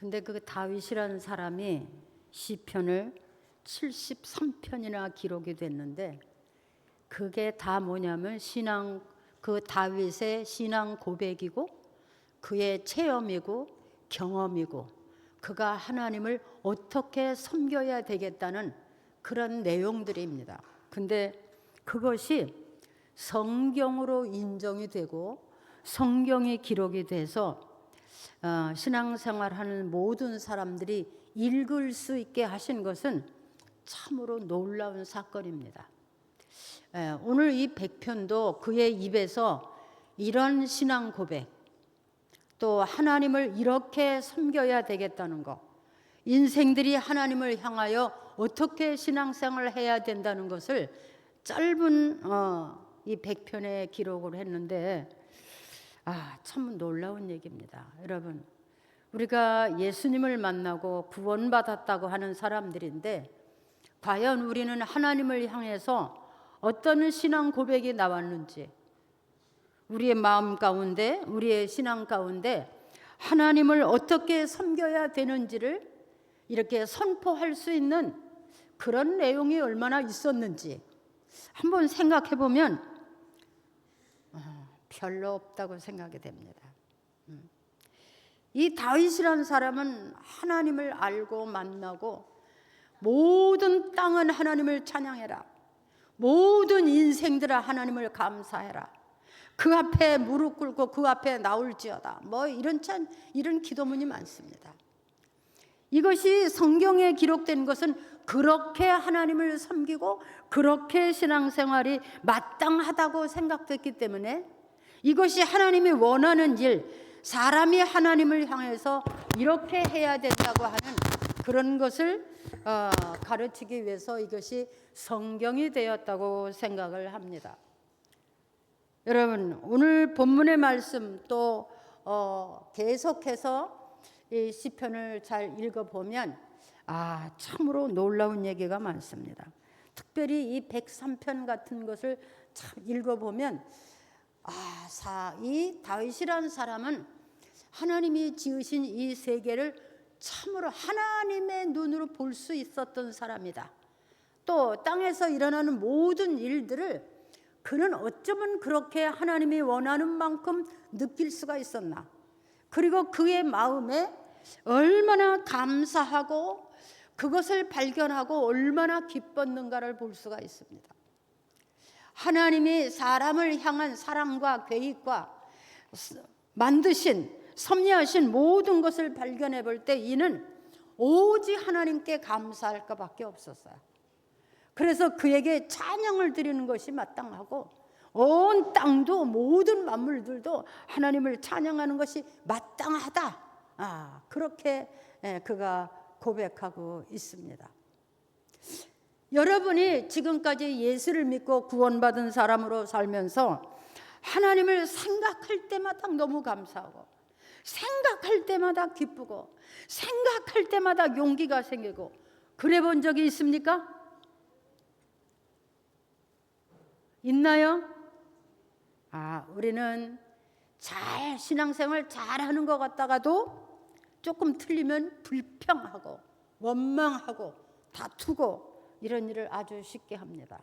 근데 그 다윗이라는 사람이 시편을 73편이나 기록이 됐는데 그게 다 뭐냐면 그 다윗의 신앙 고백이고 그의 체험이고 경험이고 그가 하나님을 어떻게 섬겨야 되겠다는 그런 내용들입니다. 근데 그것이 성경으로 인정이 되고 성경이 기록이 돼서 신앙생활하는 모든 사람들이 읽을 수 있게 하신 것은 참으로 놀라운 사건입니다. 오늘 이 100편도 그의 입에서 이런 신앙 고백, 또 하나님을 이렇게 섬겨야 되겠다는 것, 인생들이 하나님을 향하여 어떻게 신앙생활을 해야 된다는 것을 짧은 이 100편에 기록을 했는데 참 놀라운 얘기입니다. 여러분, 우리가 예수님을 만나고 구원받았다고 하는 사람들인데 과연 우리는 하나님을 향해서 어떤 신앙 고백이 나왔는지, 우리의 마음 가운데, 우리의 신앙 가운데 하나님을 어떻게 섬겨야 되는지를 이렇게 선포할 수 있는 그런 내용이 얼마나 있었는지 한번 생각해 보면 별로 없다고 생각이 됩니다. 이 다윗이라는 사람은 하나님을 알고 만나고 모든 땅은 하나님을 찬양해라, 모든 인생들아 하나님을 감사해라, 그 앞에 무릎 꿇고 그 앞에 나올지어다, 뭐 이런 기도문이 많습니다. 이것이 성경에 기록된 것은 그렇게 하나님을 섬기고 그렇게 신앙생활이 마땅하다고 생각됐기 때문에 이것이 하나님이 원하는 일, 사람이 하나님을 향해서 이렇게 해야 된다고 하는 그런 것을 가르치기 위해서 이것이 성경이 되었다고 생각을 합니다. 여러분, 오늘 본문의 말씀 또 계속해서 이 시편을 잘 읽어보면 참으로 놀라운 얘기가 많습니다. 특별히 이 103편 같은 것을 참 읽어보면 이 다윗이라는 사람은 하나님이 지으신 이 세계를 참으로 하나님의 눈으로 볼 수 있었던 사람이다. 또 땅에서 일어나는 모든 일들을 그는 어쩌면 그렇게 하나님이 원하는 만큼 느낄 수가 있었나. 그리고 그의 마음에 얼마나 감사하고 그것을 발견하고 얼마나 기뻤는가를 볼 수가 있습니다. 하나님이 사람을 향한 사랑과 계획과 만드신 섭리하신 모든 것을 발견해 볼 때 이는 오직 하나님께 감사할 것밖에 없었어요. 그래서 그에게 찬양을 드리는 것이 마땅하고 온 땅도 모든 만물들도 하나님을 찬양하는 것이 마땅하다. 그렇게 그가 고백하고 있습니다. 여러분이 지금까지 예수를 믿고 구원받은 사람으로 살면서 하나님을 생각할 때마다 너무 감사하고 생각할 때마다 기쁘고 생각할 때마다 용기가 생기고 그래 본 적이 있습니까? 있나요? 우리는 신앙생활 잘하는 것 같다가도 조금 틀리면 불평하고 원망하고 다투고 이런 일을 아주 쉽게 합니다.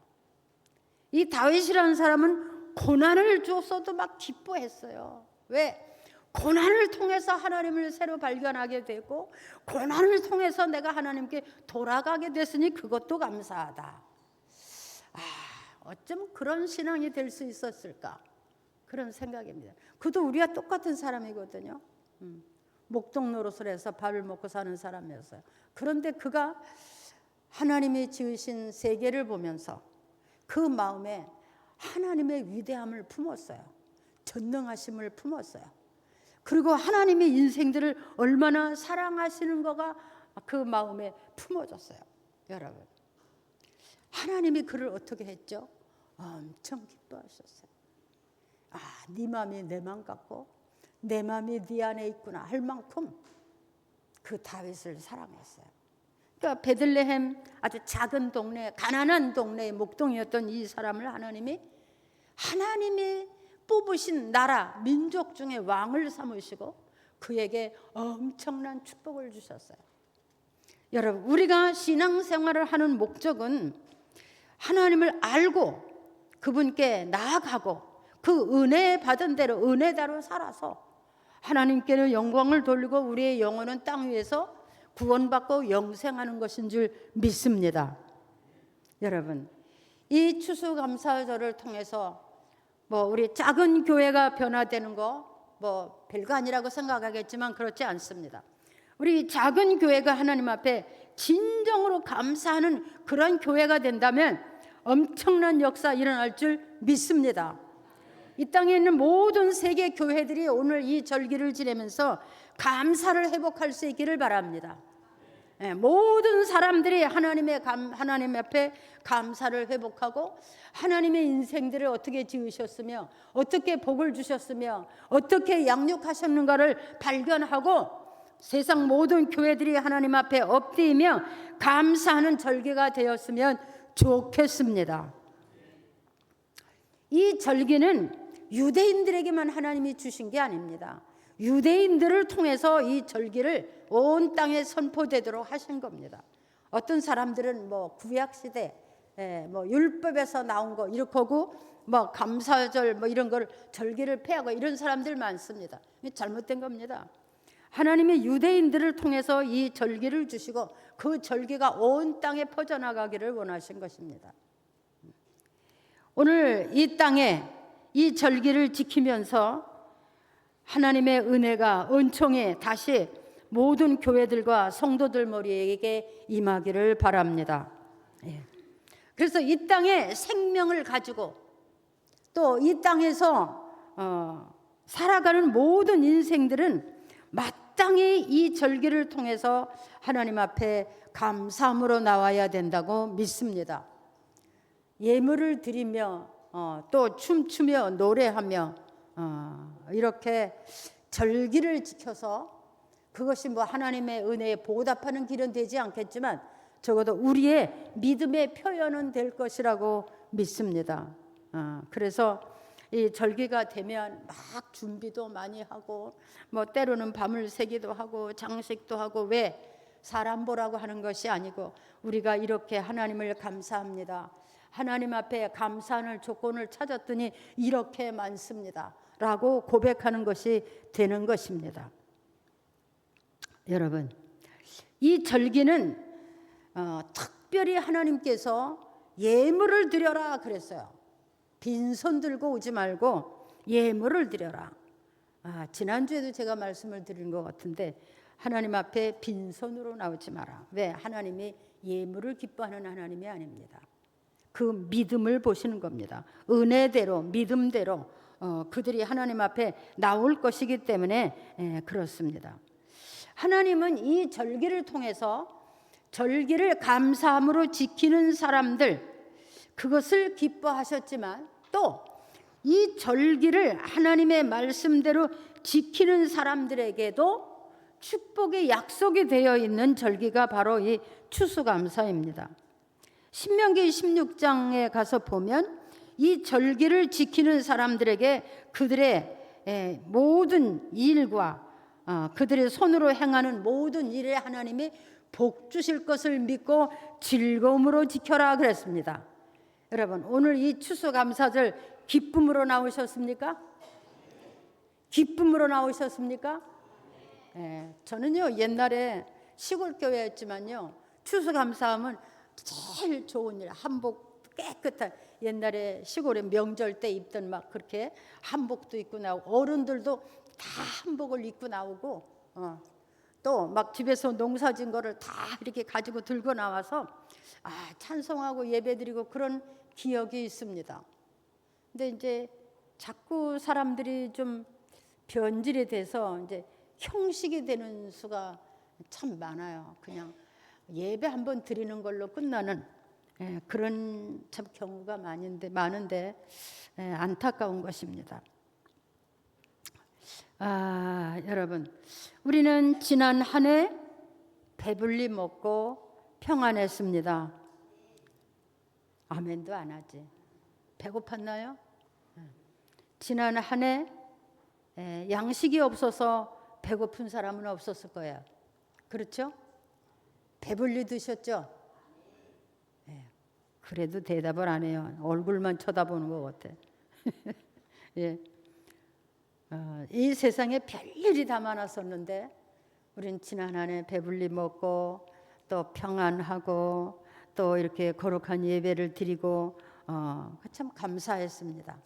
이 다윗이라는 사람은 고난을 줬어도 막 기뻐했어요. 왜? 고난을 통해서 하나님을 새로 발견하게 되고 고난을 통해서 내가 하나님께 돌아가게 됐으니 그것도 감사하다. 어쩜 그런 신앙이 될 수 있었을까? 그런 생각입니다. 그도 우리와 똑같은 사람이거든요. 목동 노릇을 해서 밥을 먹고 사는 사람이었어요. 그런데 그가 하나님이 지으신 세계를 보면서 그 마음에 하나님의 위대함을 품었어요. 전능하심을 품었어요. 그리고 하나님의 인생들을 얼마나 사랑하시는 거가 그 마음에 품어졌어요. 여러분, 하나님이 그를 어떻게 했죠? 엄청 기뻐하셨어요. 네 마음이 내 마음 같고 내 마음이 네 안에 있구나 할 만큼 그 다윗을 사랑했어요. 그러니까 베들레헴 아주 작은 동네, 가난한 동네의 목동이었던 이 사람을 하나님이 뽑으신 나라, 민족 중에 왕을 삼으시고 그에게 엄청난 축복을 주셨어요. 여러분, 우리가 신앙생활을 하는 목적은 하나님을 알고 그분께 나아가고 그 은혜 받은 대로 은혜대로 살아서 하나님께는 영광을 돌리고 우리의 영혼은 땅 위에서 구원받고 영생하는 것인 줄 믿습니다. 여러분, 이 추수감사절을 통해서 우리 작은 교회가 변화되는 거 별거 아니라고 생각하겠지만 그렇지 않습니다. 우리 작은 교회가 하나님 앞에 진정으로 감사하는 그런 교회가 된다면 엄청난 역사 일어날 줄 믿습니다. 이 땅에 있는 모든 세계 교회들이 오늘 이 절기를 지내면서 감사를 회복할 수 있기를 바랍니다. 모든 사람들이 하나님 앞에 감사를 회복하고 하나님의 인생들을 어떻게 지으셨으며 어떻게 복을 주셨으며 어떻게 양육하셨는가를 발견하고 세상 모든 교회들이 하나님 앞에 엎드리며 감사하는 절기가 되었으면 좋겠습니다. 이 절기는 유대인들에게만 하나님이 주신 게 아닙니다. 유대인들을 통해서 이 절기를 온 땅에 선포되도록 하신 겁니다. 어떤 사람들은 구약시대 율법에서 나온 거 이렇게 하고 감사절 이런 걸 절기를 폐하고 이런 사람들 많습니다. 잘못된 겁니다. 하나님이 유대인들을 통해서 이 절기를 주시고 그 절기가 온 땅에 퍼져나가기를 원하신 것입니다. 오늘 이 땅에 이 절기를 지키면서 하나님의 은혜가 은총이 다시 모든 교회들과 성도들 머리에게 임하기를 바랍니다. 그래서 이 땅에 생명을 가지고 또 이 땅에서 살아가는 모든 인생들은 마땅히 이 절기를 통해서 하나님 앞에 감사함으로 나와야 된다고 믿습니다. 예물을 드리며 또 춤추며 노래하며 이렇게 절기를 지켜서 그것이 하나님의 은혜에 보답하는 길은 되지 않겠지만 적어도 우리의 믿음의 표현은 될 것이라고 믿습니다. 그래서 이 절기가 되면 막 준비도 많이 하고 때로는 밤을 새기도 하고 장식도 하고 왜 사람 보라고 하는 것이 아니고 우리가 이렇게 하나님을 감사합니다. 하나님 앞에 감사하는 조건을 찾았더니 이렇게 많습니다. 라고 고백하는 것이 되는 것입니다. 여러분, 이 절기는 특별히 하나님께서 예물을 드려라 그랬어요. 빈손 들고 오지 말고 예물을 드려라. 지난주에도 제가 말씀을 드린 것 같은데 하나님 앞에 빈손으로 나오지 마라. 왜? 하나님이 예물을 기뻐하는 하나님이 아닙니다. 그 믿음을 보시는 겁니다. 은혜대로 믿음대로 그들이 하나님 앞에 나올 것이기 때문에 그렇습니다. 하나님은 이 절기를 통해서 절기를 감사함으로 지키는 사람들 그것을 기뻐하셨지만 또 이 절기를 하나님의 말씀대로 지키는 사람들에게도 축복의 약속이 되어 있는 절기가 바로 이 추수감사입니다. 신명기 16장에 가서 보면 이 절기를 지키는 사람들에게 그들의 모든 일과 그들의 손으로 행하는 모든 일에 하나님이 복 주실 것을 믿고 즐거움으로 지켜라 그랬습니다. 여러분, 오늘 이 추수감사절 기쁨으로 나오셨습니까? 기쁨으로 나오셨습니까? 저는요 옛날에 시골 교회였지만요 추수감사하면 제일 좋은 일 한복 깨끗한 옛날에 시골에 명절 때 입던 막 그렇게 한복도 입고 나오고 어른들도 다 한복을 입고 나오고 또 막 집에서 농사진 거를 다 이렇게 가지고 들고 나와서 찬송하고 예배드리고 그런 기억이 있습니다. 근데 이제 자꾸 사람들이 좀 변질이 돼서 이제 형식이 되는 수가 참 많아요. 그냥 예배 한번 드리는 걸로 끝나는 그런 참 경우가 많은데 안타까운 것입니다. 여러분, 우리는 지난 한 해 배불리 먹고 평안했습니다. 아멘도 안 하지. 배고팠나요? 지난 한 해 양식이 없어서 배고픈 사람은 없었을 거예요. 그렇죠? 배불리 드셨죠? 예. 그래도 대답을 안 해요. 얼굴만 쳐다보는 것 같아. 예. 이 세상에 별일이 다 많았었는데 우린 지난 한 해 배불리 먹고 또 평안하고 또 이렇게 거룩한 예배를 드리고 참 감사했습니다.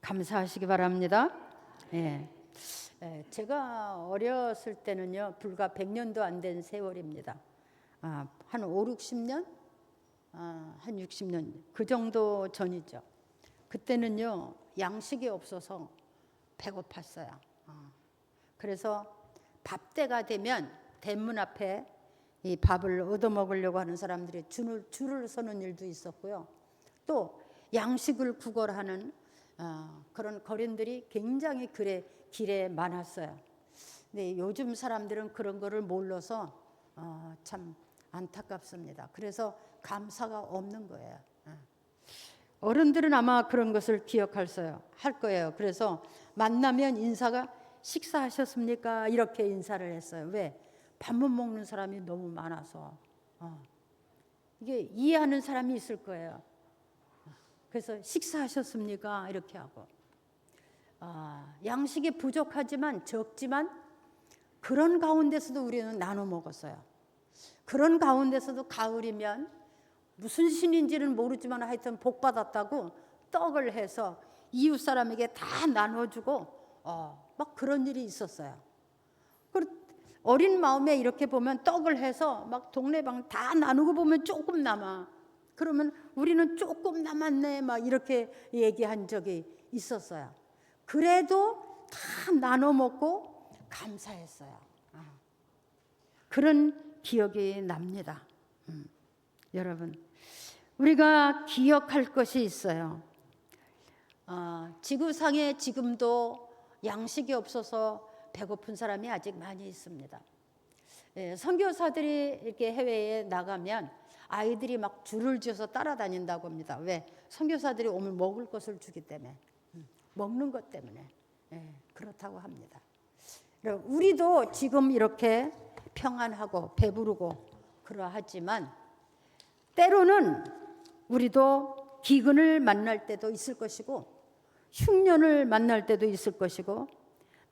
감사하시기 바랍니다. 예. 제가 어렸을 때는요, 불과 100년도 안 된 세월입니다. 한 5, 60년? 한 60년 그 정도 전이죠. 그때는요, 양식이 없어서 배고팠어요. 그래서 밥때가 되면 대문 앞에 이 밥을 얻어먹으려고 하는 사람들이 줄을 서는 일도 있었고요. 또 양식을 구걸하는 그런 거린들이 굉장히 길에 많았어요. 근데 요즘 사람들은 그런 거를 몰라서 참 안타깝습니다. 그래서 감사가 없는 거예요. 어른들은 아마 그런 것을 할 거예요. 그래서 만나면 인사가 식사하셨습니까? 이렇게 인사를 했어요. 왜? 밥 못 먹는 사람이 너무 많아서. 이게 이해하는 사람이 있을 거예요. 그래서 식사하셨습니까? 이렇게 하고. 양식이 부족하지만 적지만 그런 가운데서도 우리는 나눠 먹었어요. 그런 가운데서도 가을이면 무슨 신인지는 모르지만 하여튼 복 받았다고 떡을 해서 이웃 사람에게 다 나눠주고 막 그런 일이 있었어요. 어린 마음에 이렇게 보면 떡을 해서 막 동네방 다 나누고 보면 조금 남아. 그러면 우리는 조금 남았네 막 이렇게 얘기한 적이 있었어요. 그래도 다 나눠 먹고 감사했어요. 그런 기억이 납니다. 여러분, 우리가 기억할 것이 있어요. 지구상에 지금도 양식이 없어서 배고픈 사람이 아직 많이 있습니다. 선교사들이 이렇게 해외에 나가면 아이들이 막 줄을 지어서 따라다닌다고 합니다. 왜? 선교사들이 오늘 먹을 것을 주기 때문에, 먹는 것 때문에 그렇다고 합니다. 우리도 지금 이렇게 평안하고 배부르고 그러하지만 때로는 우리도 기근을 만날 때도 있을 것이고 흉년을 만날 때도 있을 것이고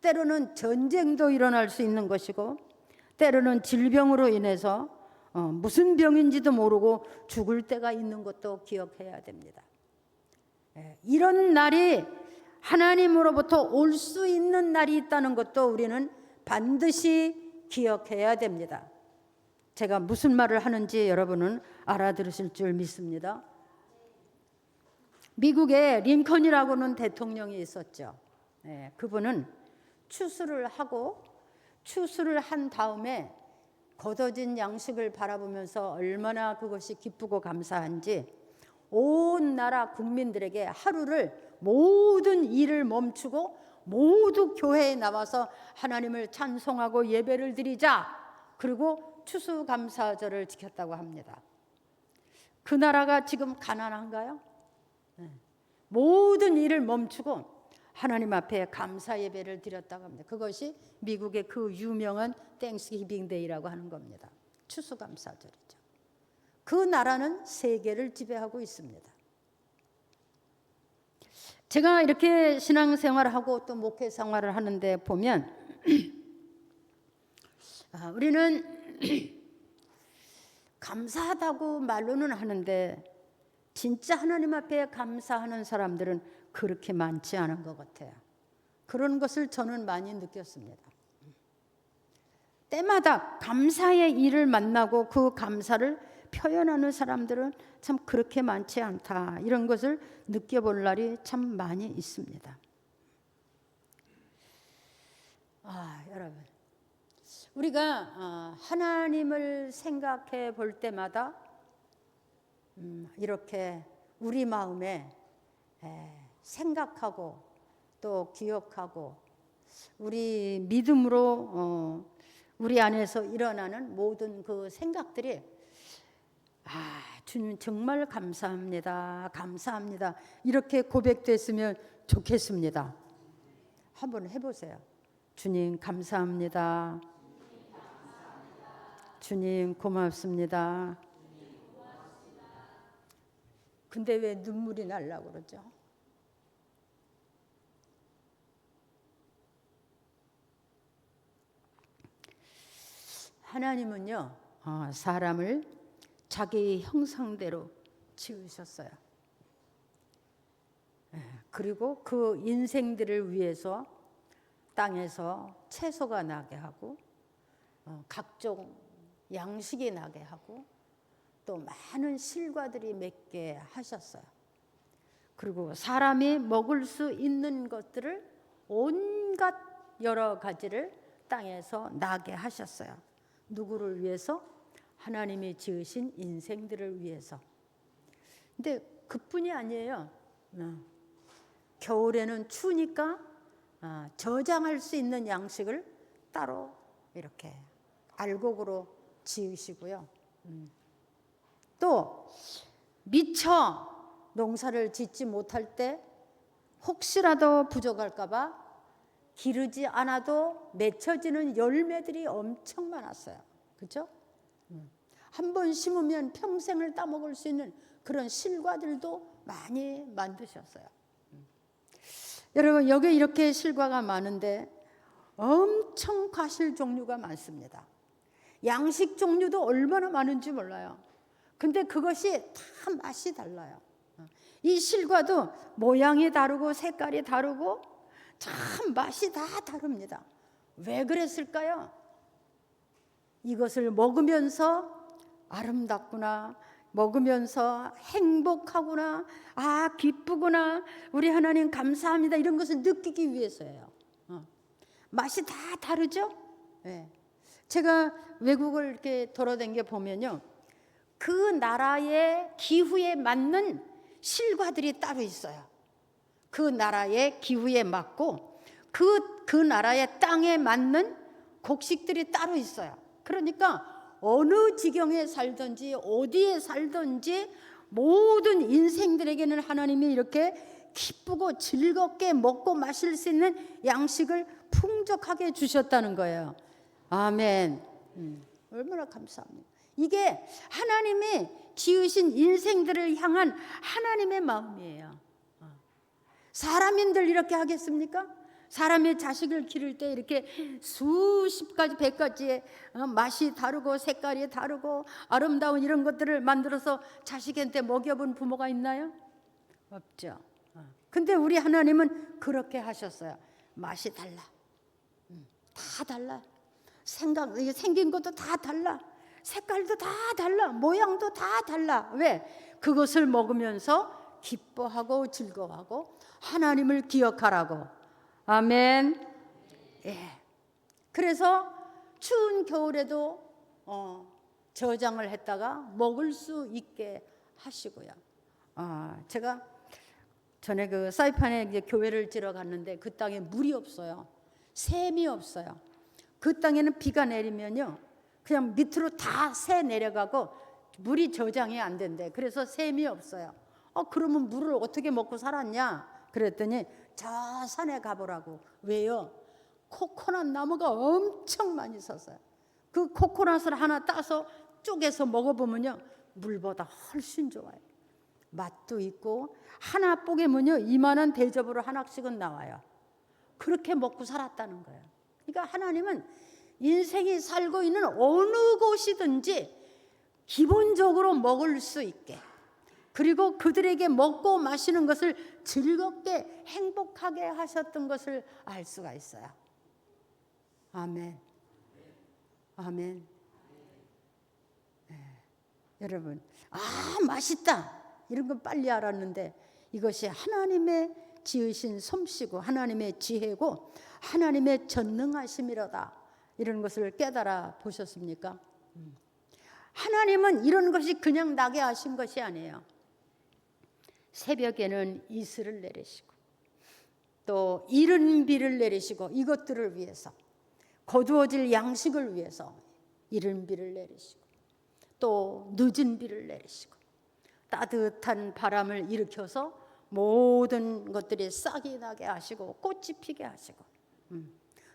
때로는 전쟁도 일어날 수 있는 것이고 때로는 질병으로 인해서 무슨 병인지도 모르고 죽을 때가 있는 것도 기억해야 됩니다. 이런 날이 하나님으로부터 올 수 있는 날이 있다는 것도 우리는 반드시 기억해야 됩니다. 제가 무슨 말을 하는지 여러분은 알아들으실 줄 믿습니다. 미국에 링컨이라고는 대통령이 있었죠. 그분은 추수를 한 다음에 거둬진 양식을 바라보면서 얼마나 그것이 기쁘고 감사한지 온 나라 국민들에게 하루를 모든 일을 멈추고 모두 교회에 나와서 하나님을 찬송하고 예배를 드리자. 그리고 추수감사절을 지켰다고 합니다. 그 나라가 지금 가난한가요? 모든 일을 멈추고 하나님 앞에 감사 예배를 드렸다고 합니다. 그것이 미국의 그 유명한 땡스기빙 데이라고 하는 겁니다. 추수감사절이죠. 그 나라는 세계를 지배하고 있습니다. 제가 이렇게 신앙생활을 하고 또 목회 생활을 하는데 보면 우리는 감사하다고 말로는 하는데 진짜 하나님 앞에 감사하는 사람들은 그렇게 많지 않은 것 같아요. 그런 것을 저는 많이 느꼈습니다. 때마다 감사의 일을 만나고 그 감사를 표현하는 사람들은 참 그렇게 많지 않다. 이런 것을 느껴볼 날이 참 많이 있습니다. 여러분, 우리가 하나님을 생각해 볼 때마다 이렇게 우리 마음에 생각하고 또 기억하고 우리 믿음으로 우리 안에서 일어나는 모든 그 생각들이 주님 정말 감사합니다. 감사합니다. 이렇게 고백됐으면 좋겠습니다. 한번 해보세요. 주님 감사합니다. 주님 고맙습니다. 근데 왜 눈물이 나려고 그러죠? 하나님은요, 사람을 자기 형상대로 지으셨어요. 그리고 그 인생들을 위해서 땅에서 채소가 나게 하고 각종 양식이 나게 하고 또 많은 실과들이 맺게 하셨어요. 그리고 사람이 먹을 수 있는 것들을 온갖 여러 가지를 땅에서 나게 하셨어요. 누구를 위해서? 하나님이 지으신 인생들을 위해서. 근데 그뿐이 아니에요. 겨울에는 추우니까 저장할 수 있는 양식을 따로 이렇게 알곡으로 지으시고요. 또 미처 농사를 짓지 못할 때 혹시라도 부족할까 봐 기르지 않아도 맺혀지는 열매들이 엄청 많았어요. 그렇죠? 한 번 심으면 평생을 따먹을 수 있는 그런 실과들도 많이 만드셨어요. 여러분, 여기 이렇게 실과가 많은데 엄청 과실 종류가 많습니다. 양식 종류도 얼마나 많은지 몰라요. 근데 그것이 다 맛이 달라요. 이 실과도 모양이 다르고 색깔이 다르고 참 맛이 다 다릅니다. 왜 그랬을까요? 이것을 먹으면서 아름답구나, 먹으면서 행복하구나, 기쁘구나, 우리 하나님 감사합니다, 이런 것을 느끼기 위해서예요. 맛이 다 다르죠? 네. 제가 외국을 이렇게 돌아다녀 보면요, 그 나라의 기후에 맞는 실과들이 따로 있어요. 그 나라의 기후에 맞고 그 나라의 땅에 맞는 곡식들이 따로 있어요. 그러니까 어느 지경에 살든지 어디에 살든지 모든 인생들에게는 하나님이 이렇게 기쁘고 즐겁게 먹고 마실 수 있는 양식을 풍족하게 주셨다는 거예요. 아멘. 얼마나 감사합니다. 이게 하나님이 지으신 인생들을 향한 하나님의 마음이에요. 사람인들 이렇게 하겠습니까? 사람의 자식을 기를 때 이렇게 수십 가지, 100가지의 맛이 다르고 색깔이 다르고 아름다운 이런 것들을 만들어서 자식한테 먹여본 부모가 있나요? 없죠. 근데 우리 하나님은 그렇게 하셨어요. 맛이 달라. 다 달라. 생긴 것도 다 달라. 색깔도 다 달라. 모양도 다 달라. 왜? 그것을 먹으면서 기뻐하고 즐거워하고 하나님을 기억하라고. 아멘. 예. 그래서 추운 겨울에도 저장을 했다가 먹을 수 있게 하시고요. 제가 전에 그 사이판에 이제 교회를 지러 갔는데 그 땅에 물이 없어요. 샘이 없어요. 그 땅에는 비가 내리면요, 그냥 밑으로 다 새 내려가고 물이 저장이 안 된대. 그래서 샘이 없어요. 그러면 물을 어떻게 먹고 살았냐? 그랬더니 저 산에 가보라고. 왜요? 코코넛 나무가 엄청 많이 있었어요. 그 코코넛을 하나 따서 쪼개서 먹어보면요, 물보다 훨씬 좋아요. 맛도 있고 하나 뽀개면요, 이만한 대접으로 하나씩은 나와요. 그렇게 먹고 살았다는 거예요. 그러니까 하나님은 인생이 살고 있는 어느 곳이든지 기본적으로 먹을 수 있게, 그리고 그들에게 먹고 마시는 것을 즐겁게 행복하게 하셨던 것을 알 수가 있어요. 아멘. 아멘. 네. 여러분, 맛있다 이런 건 빨리 알았는데 이것이 하나님의 지으신 솜씨고 하나님의 지혜고 하나님의 전능하심이로다, 이런 것을 깨달아 보셨습니까? 하나님은 이런 것이 그냥 나게 하신 것이 아니에요. 새벽에는 이슬을 내리시고 또 이른 비를 내리시고, 이것들을 위해서 거두어질 양식을 위해서 이른 비를 내리시고 또 늦은 비를 내리시고 따뜻한 바람을 일으켜서 모든 것들이 싹이 나게 하시고 꽃이 피게 하시고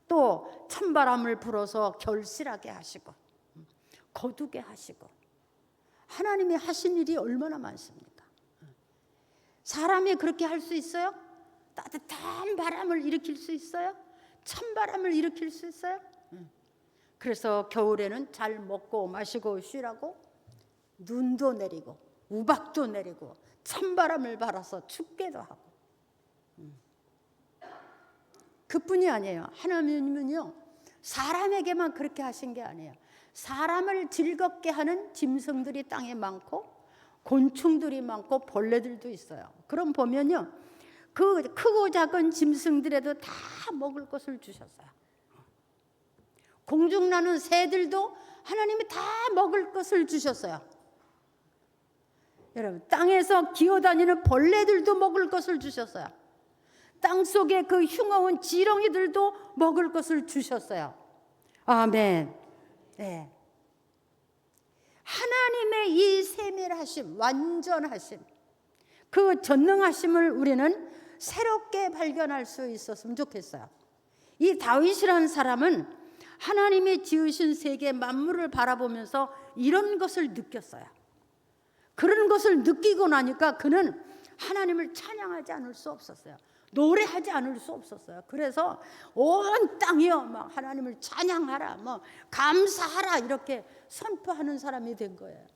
또 찬바람을 불어서 결실하게 하시고 거두게 하시고, 하나님이 하신 일이 얼마나 많습니까? 사람이 그렇게 할 수 있어요? 따뜻한 바람을 일으킬 수 있어요? 찬바람을 일으킬 수 있어요? 그래서 겨울에는 잘 먹고 마시고 쉬라고 눈도 내리고 우박도 내리고 찬바람을 발아서 춥게도 하고. 그뿐이 아니에요. 하나님은요, 사람에게만 그렇게 하신 게 아니에요. 사람을 즐겁게 하는 짐승들이 땅에 많고 곤충들이 많고 벌레들도 있어요. 그럼 보면요, 그 크고 작은 짐승들에도 다 먹을 것을 주셨어요. 공중 나는 새들도 하나님이 다 먹을 것을 주셨어요. 여러분, 땅에서 기어다니는 벌레들도 먹을 것을 주셨어요. 땅속에 그 흉어온 지렁이들도 먹을 것을 주셨어요. 아멘. 네. 하나님의 이 세밀하심, 완전하심, 그 전능하심을 우리는 새롭게 발견할 수 있었으면 좋겠어요. 이 다윗이라는 사람은 하나님이 지으신 세계 만물을 바라보면서 이런 것을 느꼈어요. 그런 것을 느끼고 나니까 그는 하나님을 찬양하지 않을 수 없었어요. 노래하지 않을 수 없었어요. 그래서 온 땅이여 막 하나님을 찬양하라, 뭐 감사하라, 이렇게 선포하는 사람이 된 거예요.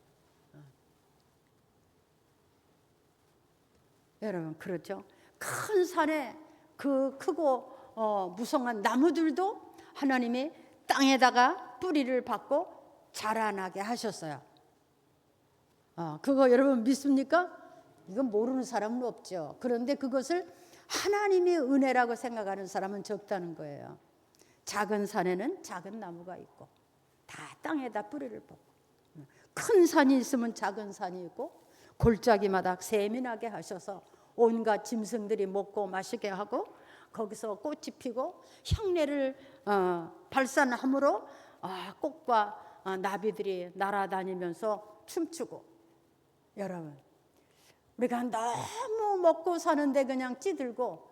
여러분, 그렇죠? 큰 산에 그 크고 무성한 나무들도 하나님이 땅에다가 뿌리를 받고 자라나게 하셨어요. 그거 여러분 믿습니까? 이건 모르는 사람은 없죠. 그런데 그것을 하나님의 은혜라고 생각하는 사람은 적다는 거예요. 작은 산에는 작은 나무가 있고 다 땅에다 뿌리를 뽑고, 큰 산이 있으면 작은 산이 있고 골짜기마다 세민하게 하셔서 온갖 짐승들이 먹고 마시게 하고, 거기서 꽃이 피고 향내를 발산함으로 꽃과 나비들이 날아다니면서 춤추고. 여러분, 우리가 너무 먹고 사는데 그냥 찌들고,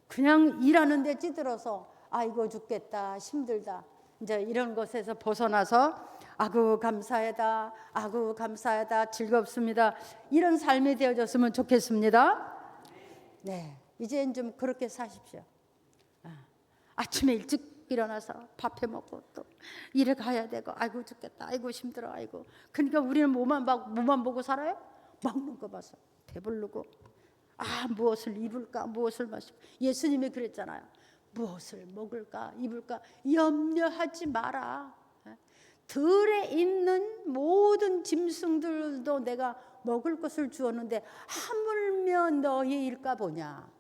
그냥 일하는데 찌들어서 아이고 죽겠다, 힘들다, 이제 이런 것에서 벗어나서 아구 감사하다, 아구 감사하다, 즐겁습니다, 이런 삶이 되어졌으면 좋겠습니다. 네, 이제 좀 그렇게 사십시오. 아침에 일찍 일어나서 밥해 먹고 또 일에 가야 되고, 아이고 죽겠다, 아이고 힘들어, 아이고. 그러니까 우리는 뭐만 보고 살아요? 먹는 거 봐서 배부르고, 무엇을 입을까, 무엇을 마실까. 예수님이 그랬잖아요. 무엇을 먹을까, 입을까 염려하지 마라. 들에 있는 모든 짐승들도 내가 먹을 것을 주었는데 하물며 너희 일까 보냐.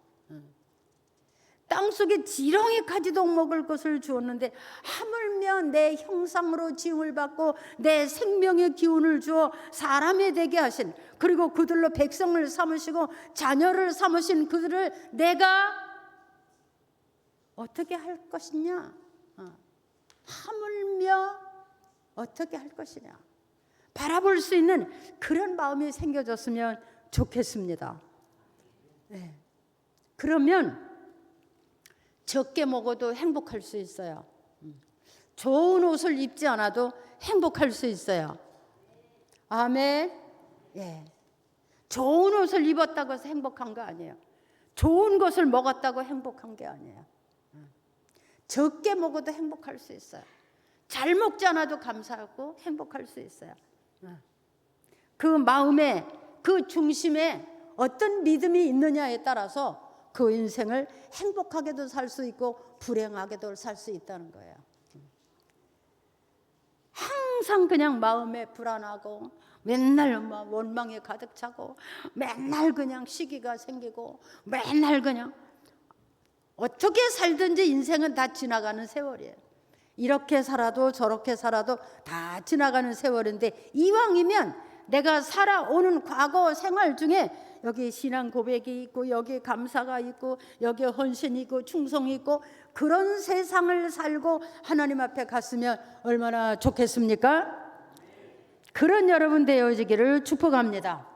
땅속에 지렁이까지도 먹을 것을 주었는데 하물며 내 형상으로 지음을 받고 내 생명의 기운을 주어 사람이 되게 하신, 그리고 그들로 백성을 삼으시고 자녀를 삼으신 그들을 내가 어떻게 할 것이냐. 하물며 어떻게 할 것이냐 바라볼 수 있는 그런 마음이 생겨졌으면 좋겠습니다. 네. 그러면 적게 먹어도 행복할 수 있어요. 좋은 옷을 입지 않아도 행복할 수 있어요. 아멘. 예. 좋은 옷을 입었다고 해서 행복한 거 아니에요. 좋은 것을 먹었다고 행복한 게 아니에요. 적게 먹어도 행복할 수 있어요. 잘 먹지 않아도 감사하고 행복할 수 있어요. 그 마음에, 그 중심에 어떤 믿음이 있느냐에 따라서 그 인생을 행복하게도 살 수 있고 불행하게도 살 수 있다는 거예요. 항상 그냥 마음에 불안하고 맨날 원망에 가득 차고 맨날 그냥 시기가 생기고 맨날 그냥 어떻게 살든지 인생은 다 지나가는 세월이에요. 이렇게 살아도 저렇게 살아도 다 지나가는 세월인데, 이왕이면 내가 살아오는 과거 생활 중에 여기 신앙 고백이 있고 여기 감사가 있고 여기 헌신이 있고 충성이 있고 그런 세상을 살고 하나님 앞에 갔으면 얼마나 좋겠습니까? 그런 여러분 되어지기를 축복합니다.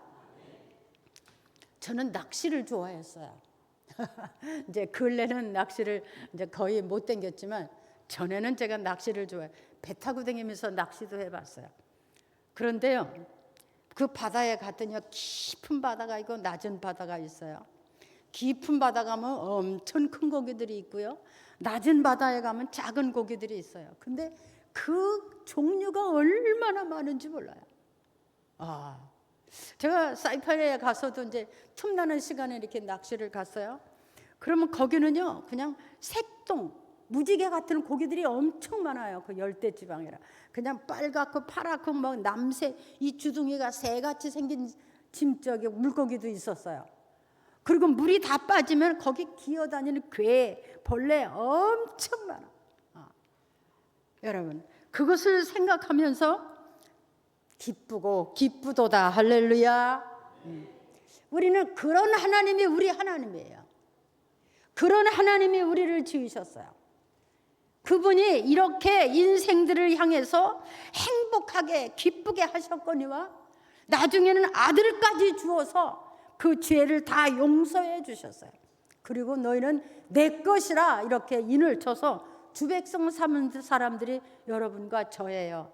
저는 낚시를 좋아했어요. 이제 근래는 낚시를 이제 거의 못 땡겼지만 전에는 제가 낚시를 좋아해. 배 타고 다니면서 낚시도 해봤어요. 그런데요, 그 바다에 갔더니 깊은 바다가 있고 낮은 바다가 있어요. 깊은 바다 가면 엄청 큰 고기들이 있고요, 낮은 바다에 가면 작은 고기들이 있어요. 근데 그 종류가 얼마나 많은지 몰라요. 제가 사이판에 가서도 이제 틈나는 시간에 이렇게 낚시를 갔어요. 그러면 거기는요, 그냥 색동 무지개 같은 고기들이 엄청 많아요. 그 열대 지방이라 그냥 빨갛고 파랗고 막 남색, 이 주둥이가 새같이 생긴 짐저기 물고기도 있었어요. 그리고 물이 다 빠지면 거기 기어다니는 괴, 벌레 엄청 많아. 여러분, 그것을 생각하면서 기쁘고 기쁘도다. 할렐루야. 우리는 그런 하나님이 우리 하나님이에요. 그런 하나님이 우리를 지으셨어요. 그분이 이렇게 인생들을 향해서 행복하게 기쁘게 하셨거니와 나중에는 아들까지 주어서 그 죄를 다 용서해 주셨어요. 그리고 너희는 내 것이라 이렇게 인을 쳐서 주백성 삼은 사람들이 여러분과 저예요.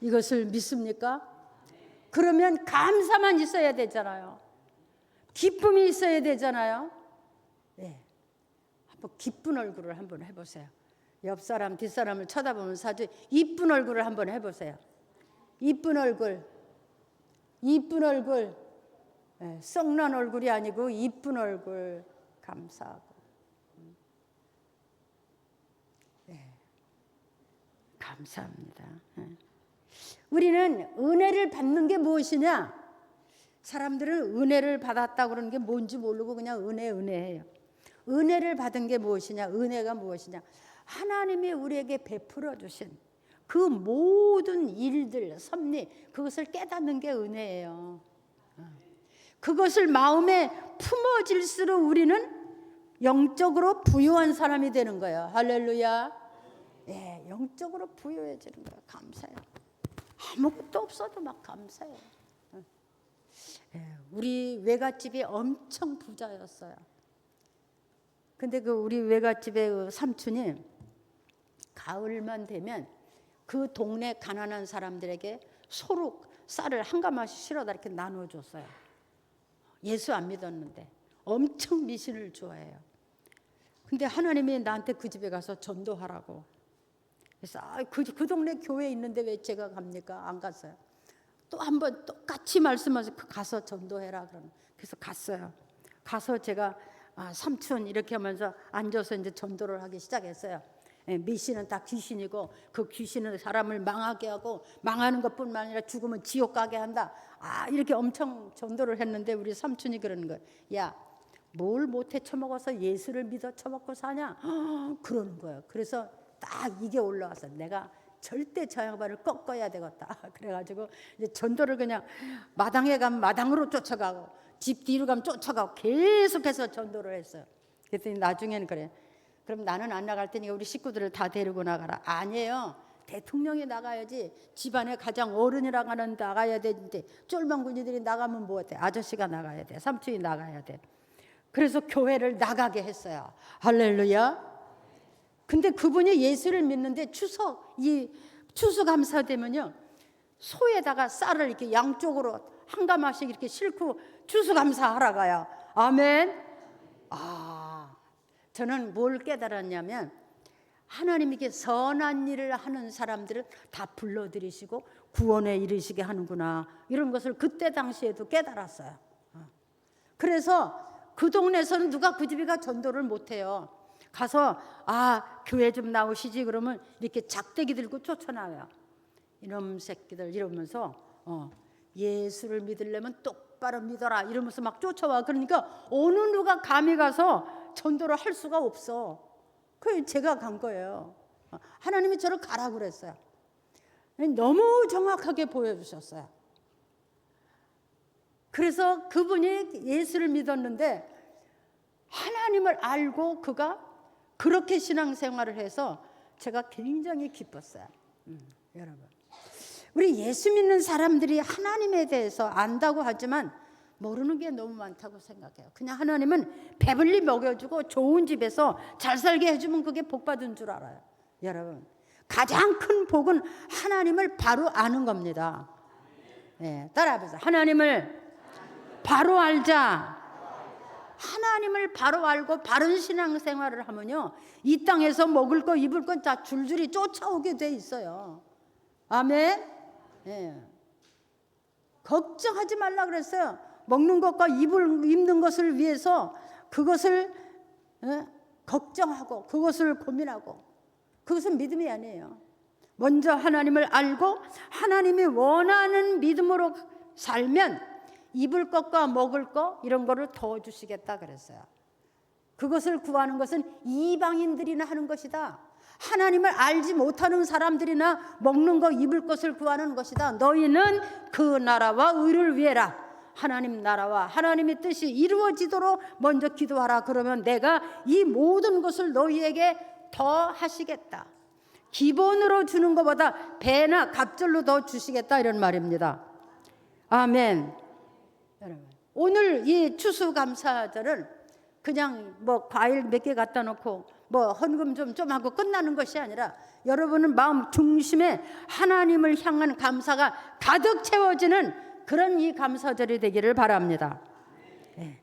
이것을 믿습니까? 그러면 감사만 있어야 되잖아요. 기쁨이 있어야 되잖아요. 네. 한번 기쁜 얼굴을 한번 해보세요. 옆 사람 뒷사람을 쳐다보면서 아주 이쁜 얼굴을 한번 해보세요. 이쁜 얼굴, 이쁜 얼굴. 네, 썩난 얼굴이 아니고 이쁜 얼굴. 감사하고. 네. 감사합니다. 네. 우리는 은혜를 받는 게 무엇이냐? 사람들은 은혜를 받았다 그러는 게 뭔지 모르고 그냥 은혜해요. 은혜를 받은 게 무엇이냐? 은혜가 무엇이냐? 하나님이 우리에게 베풀어 주신 그 모든 일들, 섭리, 그것을 깨닫는 게 은혜예요. 그것을 마음에 품어질수록 우리는 영적으로 부유한 사람이 되는 거예요. 할렐루야. 예, 영적으로 부유해지는 거예요. 감사해요. 아무것도 없어도 막 감사해요. 예, 우리 외갓집이 엄청 부자였어요. 근데 그 우리 외갓집의 그 삼촌이 가을만 되면 그 동네 가난한 사람들에게 소룩, 쌀을 한 가마씩 실어다 이렇게 나눠줬어요. 예수 안 믿었는데 엄청 미신을 좋아해요. 근데 하나님이 나한테 그 집에 가서 전도하라고. 그래서 그 동네 교회에 있는데 왜 제가 갑니까? 안 갔어요. 또 한 번 똑같이 말씀하셔서 가서 전도해라 그러면 그래서 갔어요. 가서 제가 삼촌 이렇게 하면서 앉아서 이제 전도를 하기 시작했어요. 예, 미신은 다 귀신이고 그 귀신은 사람을 망하게 하고 망하는 것뿐만 아니라 죽으면 지옥 가게 한다. 이렇게 엄청 전도를 했는데 우리 삼촌이 그러는 거예요. 야, 뭘 못해 처먹어서 예수를 믿어 처먹고 사냐? 그러는 거예요. 그래서 딱 이게 올라와서 내가 절대 저 양반을 꺾어야 되겠다. 그래가지고 이제 전도를 그냥 마당에 가면 마당으로 쫓아가고 집 뒤로 가면 쫓아가고 계속해서 전도를 했어요. 그랬더니 나중에는 그래. 그럼 나는 안 나갈 테니까 우리 식구들을 다 데리고 나가라. 아니에요. 대통령이 나가야지. 집안에 가장 어른이라고 하는 나가야 되는데 쫄망군이들이 나가면 뭐해? 아저씨가 나가야 돼. 삼촌이 나가야 돼. 그래서 교회를 나가게 했어요. 할렐루야. 근데 그분이 예수를 믿는데 추수감사 되면요, 소에다가 쌀을 이렇게 양쪽으로 한 가마씩 이렇게 싣고 추수감사하러 가요. 아멘. 저는 뭘 깨달았냐면 하나님께 선한 일을 하는 사람들은 다 불러들이시고 구원에 이르시게 하는구나, 이런 것을 그때 당시에도 깨달았어요. 그래서 그 동네에서는 누가 그 집에 가 전도를 못해요. 가서 교회 좀 나오시지 그러면 이렇게 작대기 들고 쫓아나와요. 이놈 새끼들 이러면서 예수를 믿으려면 똑바로 믿어라 이러면서 막 쫓아와. 그러니까 어느 누가 감히 가서 전도를 할 수가 없어. 그래서 제가 간 거예요. 하나님이 저를 가라고 그랬어요. 너무 정확하게 보여주셨어요. 그래서 그분이 예수를 믿었는데 하나님을 알고 그가 그렇게 신앙생활을 해서 제가 굉장히 기뻤어요. 여러분, 우리 예수 믿는 사람들이 하나님에 대해서 안다고 하지만 모르는 게 너무 많다고 생각해요. 그냥 하나님은 배불리 먹여주고 좋은 집에서 잘 살게 해주면 그게 복 받은 줄 알아요. 여러분, 가장 큰 복은 하나님을 바로 아는 겁니다. 예, 따라해보세요. 하나님을 바로 알자. 하나님을 바로 알고 바른 신앙생활을 하면요, 이 땅에서 먹을 거 입을 건 다 줄줄이 쫓아오게 돼 있어요. 아멘. 예. 걱정하지 말라 그랬어요. 먹는 것과 입는 것을 위해서 그것을 걱정하고 그것을 고민하고, 그것은 믿음이 아니에요. 먼저 하나님을 알고 하나님이 원하는 믿음으로 살면 입을 것과 먹을 것 이런 거를 더 주시겠다 그랬어요. 그것을 구하는 것은 이방인들이나 하는 것이다. 하나님을 알지 못하는 사람들이나 먹는 것 입을 것을 구하는 것이다. 너희는 그 나라와 의를 위해라. 하나님 나라와 하나님의 뜻이 이루어지도록 먼저 기도하라. 그러면 내가 이 모든 것을 너희에게 더 하시겠다. 기본으로 주는 것보다 배나 갑절로 더 주시겠다, 이런 말입니다. 아멘. 여러분, 오늘 이 추수감사절은 그냥 뭐 과일 몇 개 갖다 놓고 뭐 헌금 좀 하고 끝나는 것이 아니라, 여러분은 마음 중심에 하나님을 향한 감사가 가득 채워지는 그런 이 감사절이 되기를 바랍니다. 네,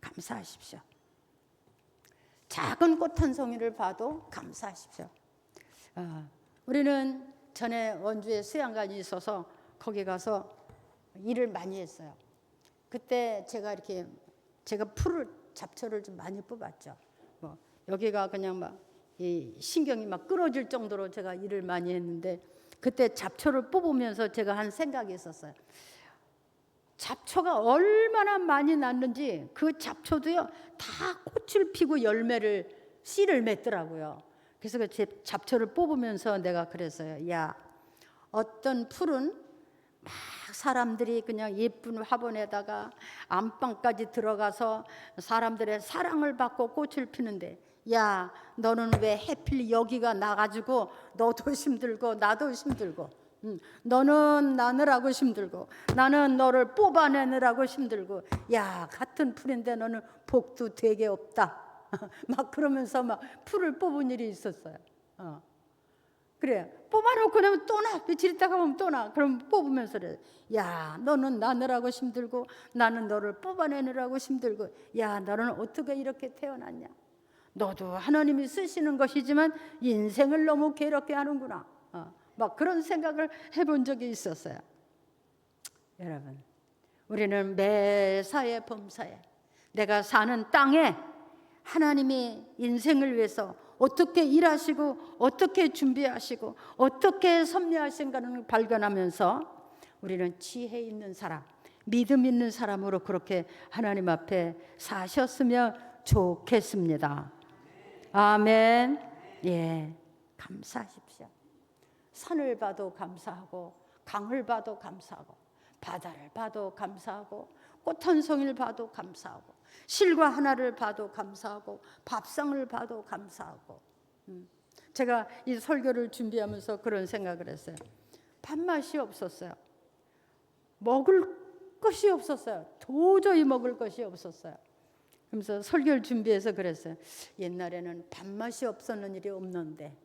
감사하십시오. 작은 꽃 한 송이를 봐도 감사하십시오. 우리는 전에 원주에 수양관이 있어서 거기 가서 일을 많이 했어요. 그때 제가 풀을, 잡초를 좀 많이 뽑았죠. 뭐 여기가 그냥 막 이 신경이 막 끊어질 정도로 제가 일을 많이 했는데, 그때 잡초를 뽑으면서 제가 한 생각이 있었어요. 잡초가 얼마나 많이 났는지 그 잡초도요 다 꽃을 피고 씨를 맺더라고요. 그래서 그 잡초를 뽑으면서 내가 그랬어요. 야, 어떤 풀은 막 사람들이 그냥 예쁜 화분에다가 안방까지 들어가서 사람들의 사랑을 받고 꽃을 피는데, 야, 너는 왜 해필 여기가 나가지고 너도 힘들고 나도 힘들고, 너는 나느라고 힘들고 나는 너를 뽑아내느라고 힘들고, 야, 같은 풀인데 너는 복도 되게 없다. 막 그러면서 막 풀을 뽑은 일이 있었어요. 그래, 뽑아놓고 나면 또 나, 며칠 있다가 보면 또 나. 그럼 뽑으면서 그래. 야, 너는 나느라고 힘들고 나는 너를 뽑아내느라고 힘들고, 야, 너는 어떻게 이렇게 태어났냐. 너도 하나님이 쓰시는 것이지만 인생을 너무 괴롭게 하는구나. 막 그런 생각을 해본 적이 있었어요. 여러분, 우리는 매사에 범사에 내가 사는 땅에 하나님이 인생을 위해서 어떻게 일하시고 어떻게 준비하시고 어떻게 섭리하신가를 발견하면서 우리는 지혜 있는 사람, 믿음 있는 사람으로 그렇게 하나님 앞에 사셨으면 좋겠습니다. 아멘. 예, 감사하십시오. 산을 봐도 감사하고 강을 봐도 감사하고 바다를 봐도 감사하고 꽃 한 송이를 봐도 감사하고 실과 하나를 봐도 감사하고 밥상을 봐도 감사하고. 제가 이 설교를 준비하면서 그런 생각을 했어요. 밥맛이 없었어요. 먹을 것이 없었어요. 도저히 먹을 것이 없었어요. 그래서 설교를 준비해서 그랬어요. 옛날에는 밥맛이 없었는 일이 없는데,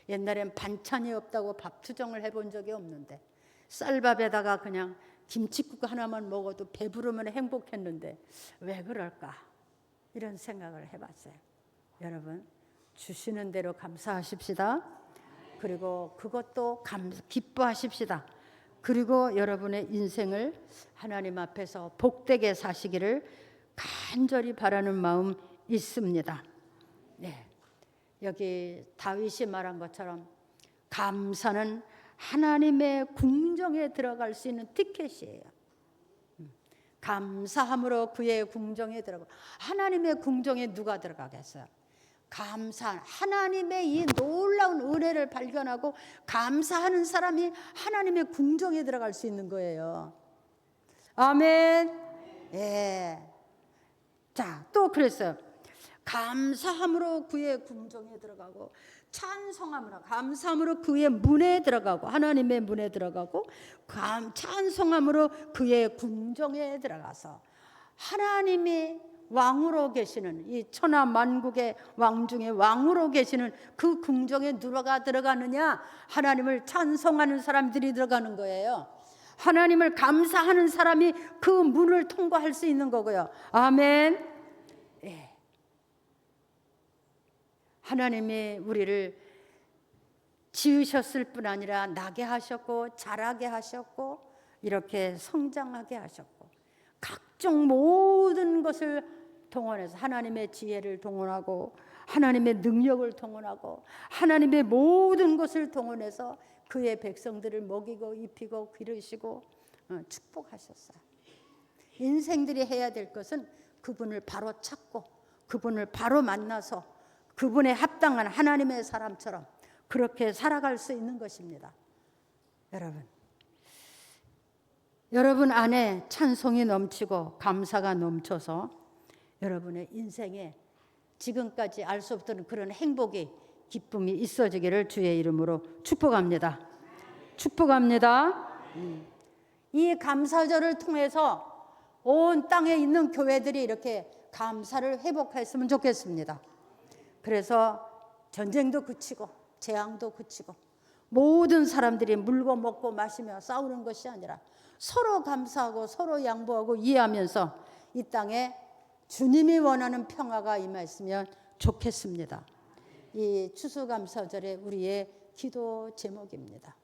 옛날엔 반찬이 없다고 밥 투정을 해본 적이 없는데, 쌀밥에다가 그냥 김치국 하나만 먹어도 배부르면 행복했는데 왜 그럴까, 이런 생각을 해봤어요. 여러분, 주시는 대로 감사하십시다. 그리고 그것도 기뻐하십시다. 그리고 여러분의 인생을 하나님 앞에서 복되게 사시기를 간절히 바라는 마음 있습니다. 네, 여기 다윗이 말한 것처럼 감사는 하나님의 궁정에 들어갈 수 있는 티켓이에요. 감사함으로 그의 궁정에 들어가. 하나님의 궁정에 누가 들어가겠어요? 감사, 하나님의 이 놀라운 은혜를 발견하고 감사하는 사람이 하나님의 궁정에 들어갈 수 있는 거예요. 아멘. 예. 자, 또 그랬어요. 감사함으로 그의 궁정에 들어가고, 찬송함으로, 감사함으로 그의 문에 들어가고, 하나님의 문에 들어가고, 찬송함으로 그의 궁정에 들어가서 하나님이 왕으로 계시는, 이 천하 만국의 왕 중에 왕으로 계시는 그 궁정에 누가 들어가느냐? 하나님을 찬송하는 사람들이 들어가는 거예요. 하나님을 감사하는 사람이 그 문을 통과할 수 있는 거고요. 아멘. 예. 하나님이 우리를 지으셨을 뿐 아니라 나게 하셨고 자라게 하셨고 이렇게 성장하게 하셨고 각종 모든 것을 동원해서 하나님의 지혜를 동원하고 하나님의 능력을 동원하고 하나님의 모든 것을 동원해서 그의 백성들을 먹이고 입히고 기르시고 축복하셨어요. 인생들이 해야 될 것은 그분을 바로 찾고 그분을 바로 만나서 그분에 합당한 하나님의 사람처럼 그렇게 살아갈 수 있는 것입니다. 여러분 안에 찬송이 넘치고 감사가 넘쳐서 여러분의 인생에 지금까지 알 수 없던 그런 행복이 기쁨이 있어지기를 주의 이름으로 축복합니다. 축복합니다. 이 감사절을 통해서 온 땅에 있는 교회들이 이렇게 감사를 회복했으면 좋겠습니다. 그래서 전쟁도 그치고 재앙도 그치고 모든 사람들이 물고 먹고 마시며 싸우는 것이 아니라 서로 감사하고 서로 양보하고 이해하면서 이 땅에 주님이 원하는 평화가 임했으면 좋겠습니다. 이 추수감사절에 우리의 기도 제목입니다.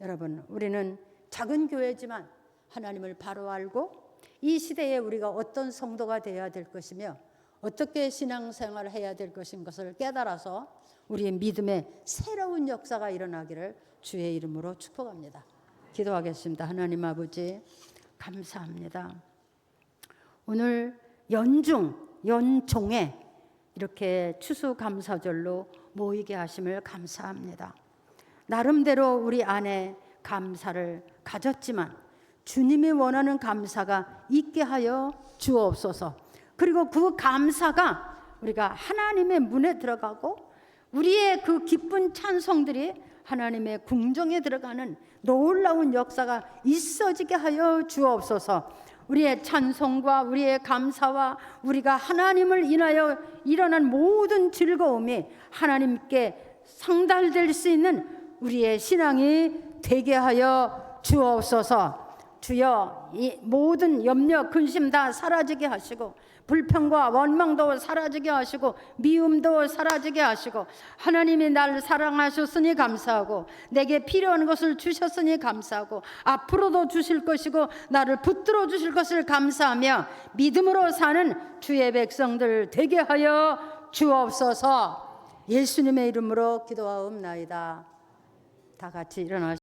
여러분, 우리는 작은 교회지만 하나님을 바로 알고 이 시대에 우리가 어떤 성도가 되어야 될 것이며 어떻게 신앙생활을 해야 될 것인 것을 깨달아서 우리의 믿음의 새로운 역사가 일어나기를 주의 이름으로 축복합니다. 기도하겠습니다. 하나님 아버지 감사합니다. 오늘 연종에 이렇게 추수감사절로 모이게 하심을 감사합니다. 나름대로 우리 안에 감사를 가졌지만 주님이 원하는 감사가 있게 하여 주옵소서. 그리고 그 감사가 우리가 하나님의 문에 들어가고 우리의 그 기쁜 찬송들이 하나님의 궁정에 들어가는 놀라운 역사가 있어지게 하여 주옵소서. 우리의 찬송과 우리의 감사와 우리가 하나님을 인하여 일어난 모든 즐거움이 하나님께 상달될 수 있는 우리의 신앙이 되게 하여 주옵소서. 주여, 이 모든 염려 근심 다 사라지게 하시고 불평과 원망도 사라지게 하시고 미움도 사라지게 하시고 하나님이 나를 사랑하셨으니 감사하고 내게 필요한 것을 주셨으니 감사하고 앞으로도 주실 것이고 나를 붙들어 주실 것을 감사하며 믿음으로 사는 주의 백성들 되게 하여 주옵소서. 예수님의 이름으로 기도하옵나이다. 다 같이 일어나시죠.